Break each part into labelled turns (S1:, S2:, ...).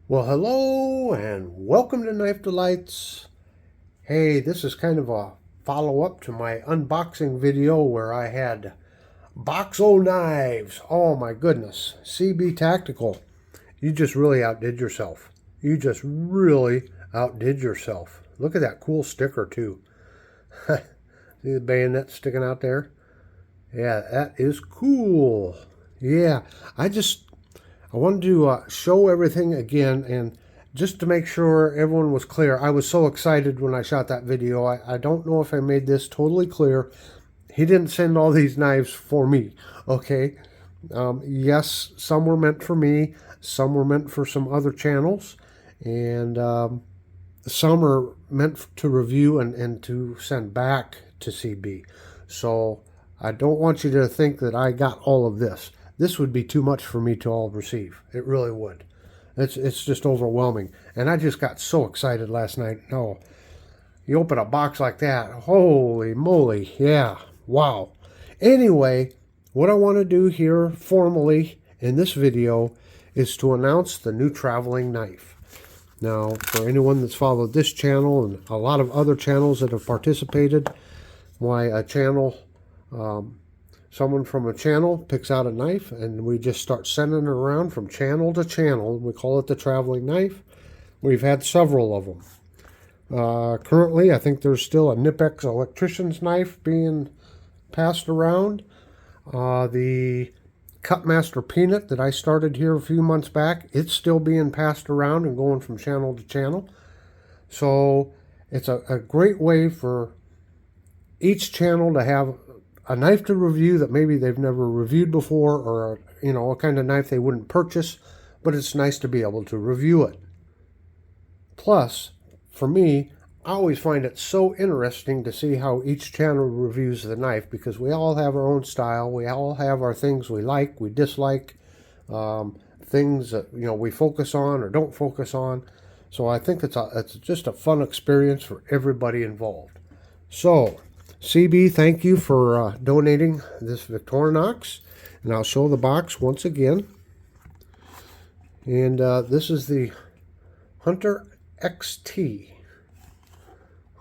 S1: Well, hello and welcome to Knife Delights. Hey, this is kind of a follow-up to my unboxing video where I had Box-O knives. Oh my goodness. CB Tactical. You just really outdid yourself. You just really outdid yourself. Look at that cool sticker too. See the bayonet sticking out there? Yeah, that is cool. Yeah, I wanted to show everything again, and just to make sure everyone was clear, I was so excited when I shot that video. I don't know if I made this totally clear. He didn't send all these knives for me, okay? Yes, some were meant for me, some were meant for some other channels, and some are meant to review and to send back to CB. So I don't want you to think that I got all of this. This would be too much for me to all receive. It really would. It's just overwhelming. And I just got so excited last night. No, you open a box like that. Holy moly. Yeah. Wow. Anyway, what I want to do here formally in this video is to announce the new traveling knife. Now, for anyone that's followed this channel and a lot of other channels that have participated, someone from a channel picks out a knife and we just start sending it around from channel to channel. We call it the traveling knife. We've had several of them. Currently, I think there's still a Nipex electrician's knife being passed around. The Cutmaster Peanut that I started here a few months back, it's still being passed around and going from channel to channel. So it's a great way for each channel to have a knife to review that maybe they've never reviewed before, or a kind of knife they wouldn't purchase, but it's nice to be able to review it. Plus, for me, I always find it so interesting to see how each channel reviews the knife, because we all have our own style. We all have our things we like, we dislike, things that we focus on or don't focus on. So I think it's just a fun experience for everybody involved. So, CB, thank you for donating this Victorinox, and I'll show the box once again. And this is the Hunter XT.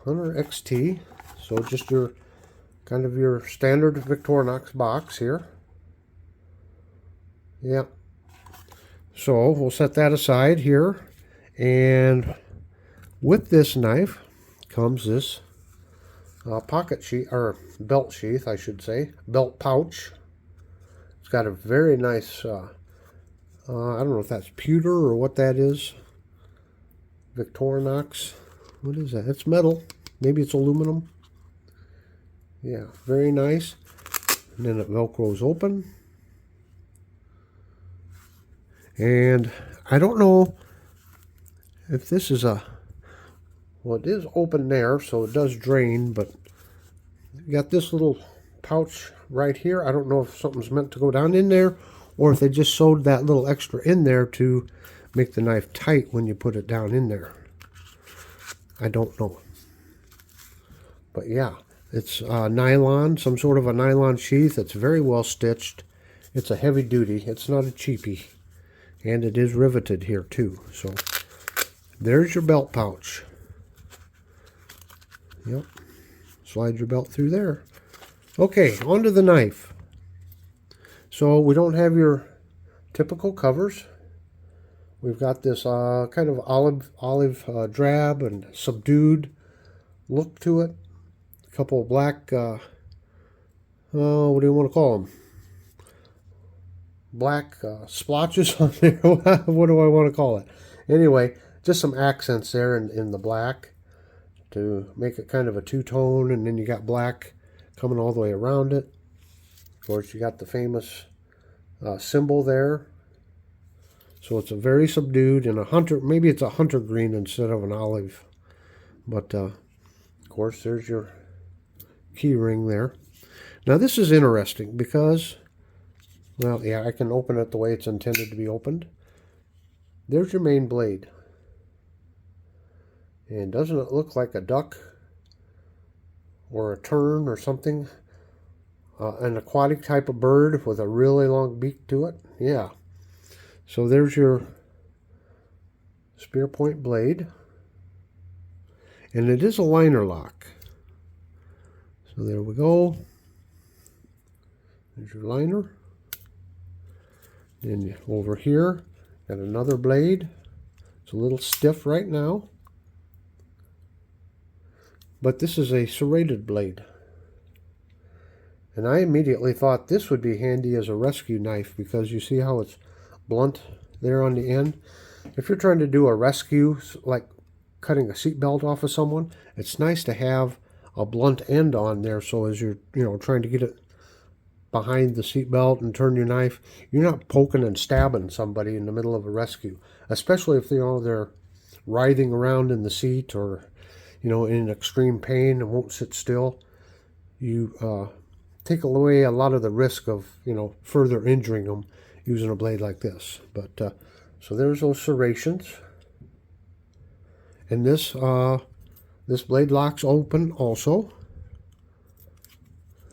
S1: Hunter XT. So just your kind of your standard Victorinox box here. Yeah. So we'll set that aside here. And with this knife comes this pocket sheath, or belt sheath, I should say, belt pouch. It's got a very nice, I don't know if that's pewter or what that is. Victorinox. What is that? It's metal. Maybe it's aluminum. Yeah, very nice. And then it velcros open. And I don't know if this is well, it is open there, so it does drain, but you got this little pouch right here. I don't know if something's meant to go down in there, or if they just sewed that little extra in there to make the knife tight when you put it down in there. I don't know. But yeah, it's nylon, some sort of a nylon sheath. It's very well stitched. It's a heavy duty. It's not a cheapie. And it is riveted here too. So there's your belt pouch. Yep. Slide your belt through there. Okay, onto the knife. So we don't have your typical covers. We've got this kind of olive drab and subdued look to it. A couple of black, what do you want to call them? Black splotches on there. What do I want to call it? Anyway, just some accents there in the black to make it kind of a two-tone, and then you got black coming all the way around it. Of course, you got the famous symbol there. So it's a very subdued and maybe it's a hunter green instead of an olive. But of course, there's your key ring there. Now this is interesting because, well, yeah, I can open it the way it's intended to be opened. There's your main blade. And doesn't it look like a duck or a tern or something? An aquatic type of bird with a really long beak to it? Yeah. So there's your spear point blade. And it is a liner lock. So there we go. There's your liner. And over here, got another blade. It's a little stiff right now, but this is a serrated blade. And I immediately thought this would be handy as a rescue knife because you see how it's blunt there on the end. If you're trying to do a rescue, like cutting a seatbelt off of someone, it's nice to have a blunt end on there, so as you're trying to get it behind the seatbelt and turn your knife, you're not poking and stabbing somebody in the middle of a rescue, especially if they're writhing around in the seat or in extreme pain and won't sit still. You take away a lot of the risk of further injuring them using a blade like this. But so there's those serrations, and this blade locks open also,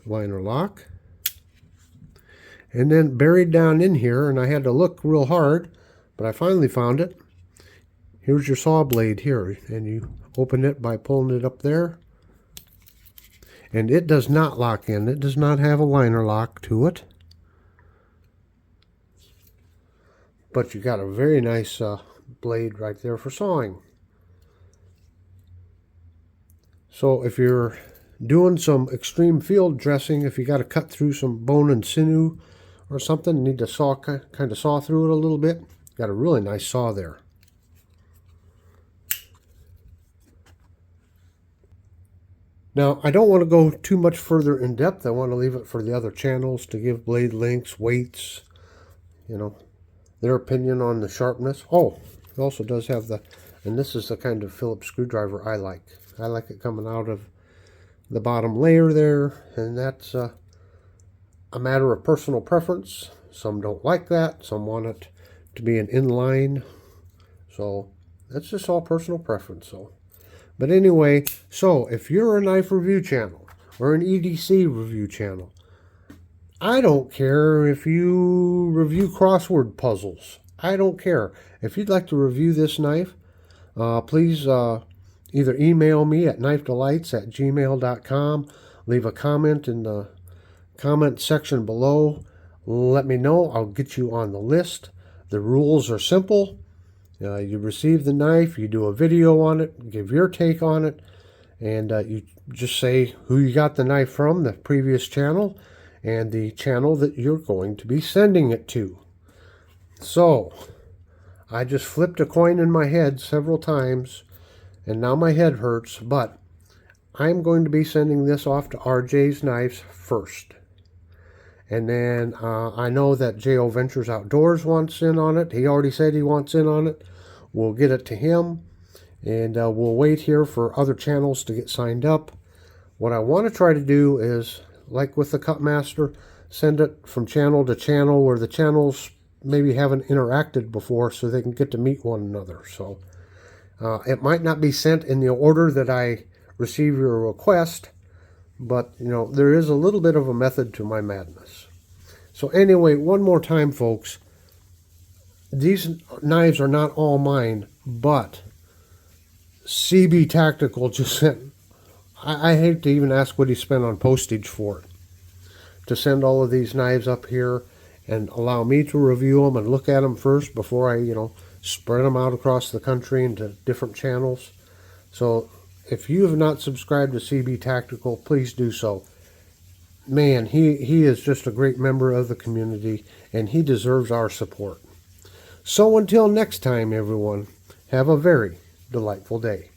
S1: liner lock. And then buried down in here, and I had to look real hard, but I finally found it. Here's your saw blade here, and you open it by pulling it up there. And it does not lock in. It does not have a liner lock to it. But you got a very nice blade right there for sawing. So if you're doing some extreme field dressing, if you got to cut through some bone and sinew or something, need to kind of saw through it a little bit, got a really nice saw there. Now, I don't want to go too much further in depth. I want to leave it for the other channels to give blade lengths, weights, their opinion on the sharpness. Oh, it also does have and this is the kind of Phillips screwdriver I like. I like it coming out of the bottom layer there, and that's a matter of personal preference. Some don't like that. Some want it to be an inline. So that's just all personal preference. But anyway, so if you're a knife review channel or an EDC review channel, I don't care if you review crossword puzzles. I don't care. If you'd like to review this knife, please either email me at knifedelights@gmail.com. Leave a comment in the comment section below. Let me know. I'll get you on the list. The rules are simple. You receive the knife, you do a video on it, give your take on it, and you just say who you got the knife from, the previous channel, and the channel that you're going to be sending it to. So, I just flipped a coin in my head several times, and now my head hurts, but I'm going to be sending this off to RJ's Knives first. And then I know that J.O. Ventures Outdoors wants in on it. He already said he wants in on it. We'll get it to him, and we'll wait here for other channels to get signed up. What I want to try to do is, like with the Cutmaster, send it from channel to channel where the channels maybe haven't interacted before so they can get to meet one another. So it might not be sent in the order that I receive your request, but there is a little bit of a method to my madness. So anyway, one more time, folks, these knives are not all mine, but CB Tactical just sent, I hate to even ask what he spent on postage for it, to send all of these knives up here and allow me to review them and look at them first before I spread them out across the country into different channels. So if you have not subscribed to CB Tactical, please do so. Man, he is just a great member of the community, and he deserves our support. So until next time, everyone, have a very delightful day.